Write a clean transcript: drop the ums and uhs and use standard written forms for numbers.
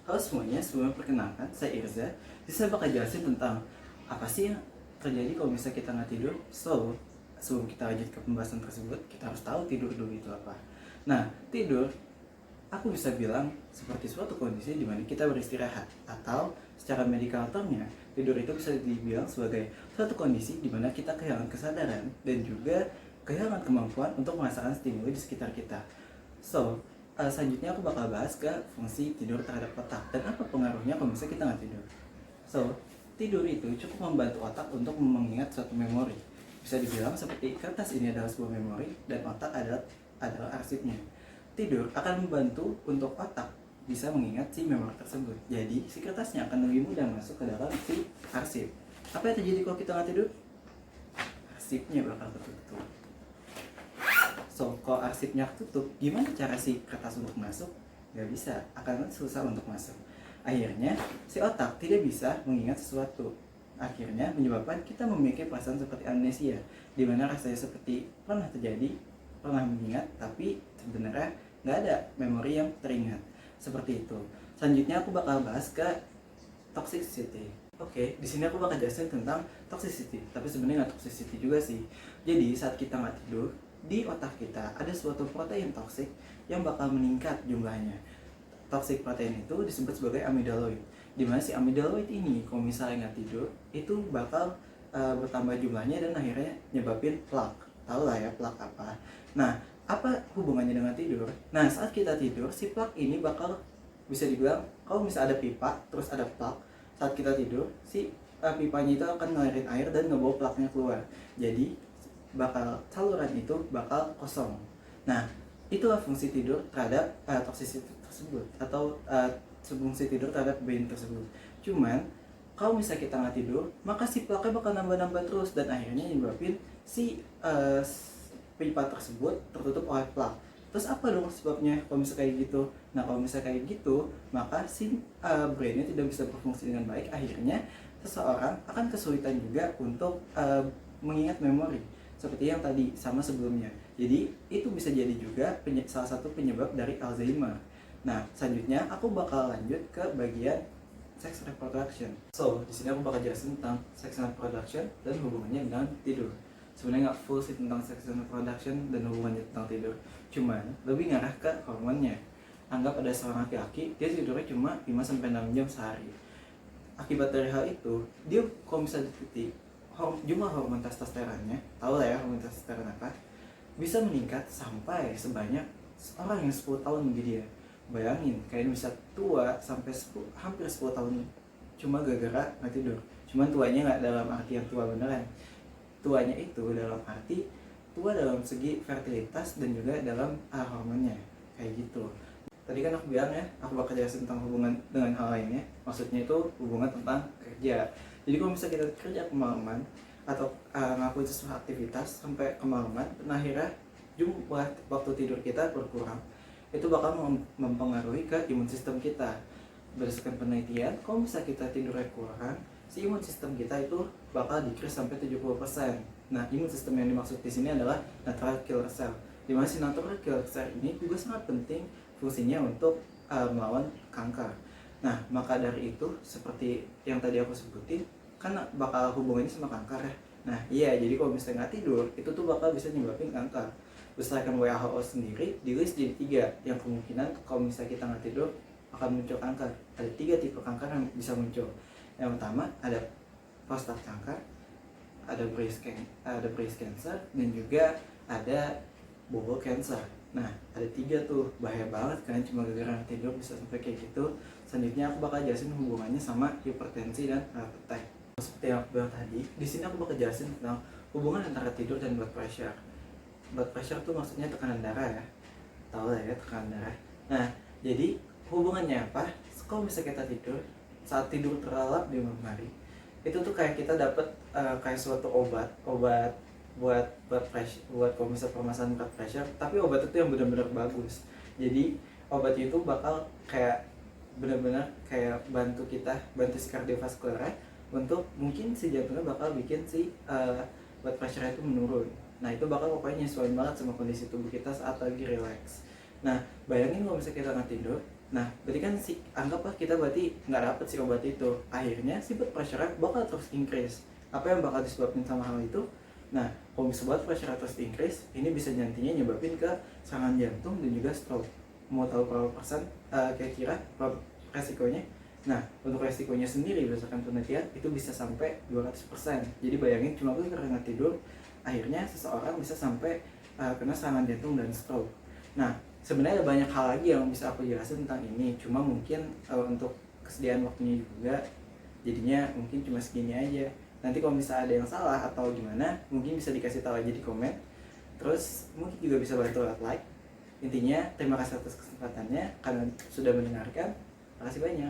Halo semuanya, sebelum perkenalkan, saya Irza. Saya bakal jelasin tentang apa sih yang terjadi kalau misalnya kita nggak tidur. Sebelum kita lanjut ke pembahasan tersebut, kita harus tahu tidur dulu itu apa. Nah, tidur, aku bisa bilang seperti suatu kondisi di mana kita beristirahat. Atau secara medikal termnya, tidur itu bisa dibilang sebagai suatu kondisi di mana kita kehilangan kesadaran dan juga kehilangan kemampuan untuk merasakan stimuli di sekitar kita. Selanjutnya aku bakal bahas ke fungsi tidur terhadap otak dan apa pengaruhnya kalau misalnya kita nggak tidur. Tidur itu cukup membantu otak untuk mengingat suatu memori. Bisa dibilang seperti kertas ini adalah sebuah memori dan otak adalah arsipnya. Tidur akan membantu untuk otak bisa mengingat si memori tersebut. Jadi si kertasnya akan lebih mudah masuk ke dalam si arsip. Apa yang terjadi kalau kita nggak tidur? Arsipnya bakal tertutup. Kalau arsipnya tutup, gimana cara si kertas untuk masuk? Gak bisa, akan susah untuk masuk. Akhirnya, si otak tidak bisa mengingat sesuatu. Akhirnya menyebabkan kita memiliki perasaan seperti amnesia, di mana rasanya seperti pernah terjadi, pernah mengingat, tapi sebenarnya nggak ada memori yang teringat. Seperti itu. Selanjutnya aku bakal bahas ke toxicity. Oke, di sini aku bakal jelasin tentang toxicity, tapi sebenarnya nggak toxicity juga sih. Jadi saat kita nggak tidur, di otak kita ada suatu protein toksik yang bakal meningkat jumlahnya. Toxic protein itu disebut sebagai amygdaloid. Dimana si amygdaloid ini kalau misalnya nggak tidur itu bakal bertambah jumlahnya dan akhirnya nyebabin plak. Tahu lah ya plak apa. Nah, apa hubungannya dengan tidur? Nah, saat kita tidur si plak ini bakal bisa dibilang kalau misalnya ada pipa terus ada plak, saat kita tidur si pipanya itu akan ngalirin air dan ngebawa plaknya keluar. Jadi saluran itu bakal kosong. Nah, itulah fungsi tidur terhadap toksisitas tersebut atau fungsi tidur terhadap brain tersebut. Cuman kalau misalnya kita nggak tidur, maka si plaknya bakal nambah-nambah terus dan akhirnya nyebabin si pipa tersebut tertutup oleh plak. Terus apa dong sebabnya kalau misalnya kayak gitu? Nah, kalau misalnya kayak gitu, maka si brainnya tidak bisa berfungsi dengan baik. Akhirnya seseorang akan kesulitan juga untuk mengingat memori seperti yang tadi sama sebelumnya. Jadi itu bisa jadi juga salah satu penyebab dari Alzheimer. Nah, selanjutnya aku bakal lanjut ke bagian sex reproduction. Di sini aku bakal jelasin tentang sex reproduction dan hubungannya dengan tidur. Sebenarnya nggak full sih tentang sex reproduction dan hubungannya tentang tidur. Cuman lebih ngarah ke hormonnya. Anggap ada seorang laki-laki, dia tidurnya cuma 5-6 jam sehari. Akibat dari hal itu, dia kalau misalnya diteliti, jumlah hormon testosteronnya, tahu lah ya hormon testosteron apa, bisa meningkat sampai sebanyak orang yang 10 tahun lebih dia. Bayangin, kalian bisa tua sampai hampir 10 tahun cuma gara-gara nggak tidur. Cuman tuanya nggak dalam arti yang tua beneran. Tuanya itu dalam arti tua dalam segi fertilitas dan juga dalam hormonnya, kayak gitu. Tadi kan aku bilang ya, aku bakal jelasin tentang hubungan dengan hal lainnya. Maksudnya itu hubungan tentang kerja. Jadi kalau misalnya kita kerja kemalaman atau ngelakuin sesuatu aktivitas sampai kemalaman, dan akhirnya jumlah waktu tidur kita berkurang, itu bakal mempengaruhi ke imun sistem kita. Berdasarkan penelitian, kalau misalnya kita tidurnya kurang, si imun sistem kita itu bakal decrease sampai 70%. Nah, imun sistem yang dimaksud di sini adalah natural killer cell. Di mana si natural killer cell ini juga sangat penting fungsinya untuk melawan kanker. Nah, maka dari itu seperti yang tadi aku sebutin, kan bakal hubungannya sama kanker ya. Nah iya, jadi kalau misalnya nggak tidur, itu tuh bakal bisa nyebabin kanker. Berdasarkan WHO sendiri, di list jadi 3 yang kemungkinan kalau misalnya kita nggak tidur akan muncul kanker. Ada 3 tipe kanker yang bisa muncul. Yang pertama ada prostat kanker, ada breast cancer, dan juga ada bowel cancer. Nah, ada 3 tuh, bahaya banget kan, cuma gara-gara tidur bisa sampai kayak gitu. Selanjutnya aku bakal jelasin hubungannya sama hipertensi dan heart attack. Seperti yang aku bilang tadi, di sini aku bakal jelasin tentang hubungan antara tidur dan blood pressure. Blood pressure tuh maksudnya tekanan darah ya. Tahu lah ya tekanan darah. Nah, jadi hubungannya apa? Kalau misalnya kita tidur, saat tidur terlelap di malam hari, itu tuh kayak kita dapat kayak suatu obat buat blood pressure, buat kalau misalnya permasalahan blood pressure, tapi obat itu yang benar-benar bagus. Jadi obat itu bakal kayak benar-benar kayak bantu si kardiovaskular untuk mungkin si jantungnya bakal bikin si blood pressure itu menurun. Nah, itu bakal pokoknya nyesuaiin banget sama kondisi tubuh kita saat lagi relax. Nah, bayangin kalau misalnya kita nggak tidur, Nah, berarti kan anggaplah kita berarti nggak dapet si obat itu. Akhirnya si blood pressure bakal terus increase. Apa yang bakal disebabkan sama hal itu? Nah, kalau misalnya blood pressure terus increase, ini bisa nantinya nyebabin ke serangan jantung dan juga stroke. Mau tahu berapa persen kira-kira resikonya? Nah, untuk resikonya sendiri berdasarkan penelitian itu bisa sampai 200%. Jadi bayangin cuma karena tidur, akhirnya seseorang bisa sampai kena serangan jantung dan stroke. Nah, sebenarnya ada banyak hal lagi yang bisa aku jelasin tentang ini, cuma mungkin untuk kesediaan waktunya juga jadinya mungkin cuma segini aja. Nanti kalau misalnya ada yang salah atau gimana, mungkin bisa dikasih tahu aja di komen. Terus mungkin juga bisa bantu like. Intinya terima kasih atas kesempatannya karena sudah mendengarkan. Terima kasih banyak.